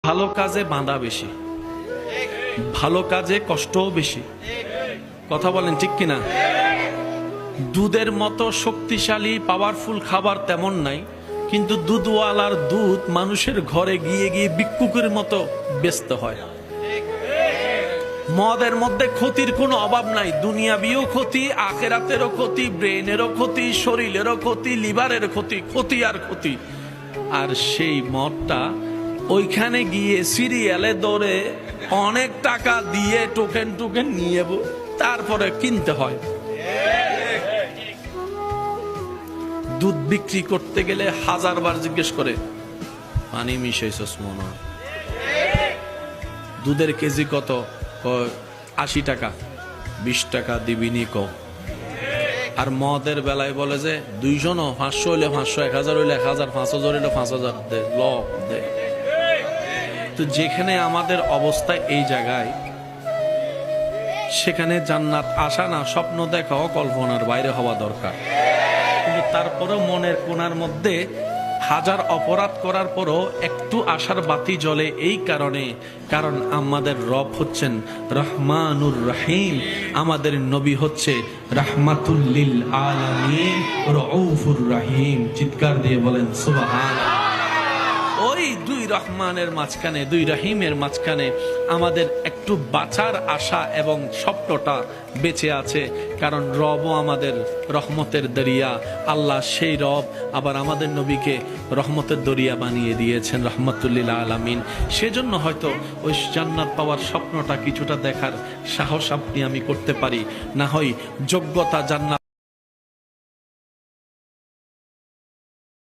ভালো কাজে বাঁধা বেশি, ভালো কাজে কষ্টও বেশি। কথা বলেন ঠিক কিনা? দুধের মতো শক্তিশালী পাওয়ারফুল খাবার তেমন নাই, কিন্তু দুধওয়ালার দুধ মানুষের ঘরে গিয়ে গিয়ে ভিক্ষুকের মতো ব্যস্ত হয়। মদের মধ্যে ক্ষতির কোনো অভাব নাই, দুনিয়াবিও ক্ষতি, আখেরাতেরও ক্ষতি, ব্রেনেরও ক্ষতি, শরীরেরও ক্ষতি, লিভারের ক্ষতি, ক্ষতি আর ক্ষতি। আর সেই মদটা ওইখানে গিয়ে সিরিয়ালে দৌড়ে অনেক টাকা দিয়ে টোকেন টোকেন নিয়ে তারপরে কিনতে হয়। দুধ বিক্রি করতে গেলে 1000 বার জিজ্ঞেস করে পানি মিশাইছস মনে হয়। দুধের কেজি কত? 80 টাকা। 20 টাকা দিবিনি ক। আর মদের বেলায় বলে যে 200 500 হইলে 500, 1000 হইলে 1000, 5000 হইলে 5000 দে, ল দে। তো যেখানে আমাদের অবস্থা এই জায়গায়, সেখানে জান্নাত আশা না স্বপ্ন দেখাও কল্পনার বাইরে হওয়া দরকার। কিন্তু তারপরেও মনের কোণার মধ্যে 1000 অপরাধ করার পরও একটু আশার বাতি জ্বলে। এই কারণে, কারণ আমাদের রব হচ্ছেন রহমানুর রহিম, আমাদের নবী হচ্ছে রাহমাতুল লিল আলামিন, রউফুর রহিম। চিৎকার দিয়ে বলেন সুবহানাল্লাহ। ওই দুই রহমানের মাঝখানে, দুই রহিমের মাঝখানে আমাদের একটু বাঁচার আশা এবং স্বপ্নটা বেঁচে আছে। কারণ রবও আমাদের রহমতের দরিয়া। আল্লাহ সেই রব আবার আমাদের নবীকে রহমতের দরিয়া বানিয়ে দিয়েছেন, রহমতুল্লিল আলামিন। সেজন্য হয়তো ওই জান্নাত পাওয়ার স্বপ্নটা কিছুটা দেখার সাহস আপনি আমি করতে পারি। না হয় যোগ্যতা জান্নাত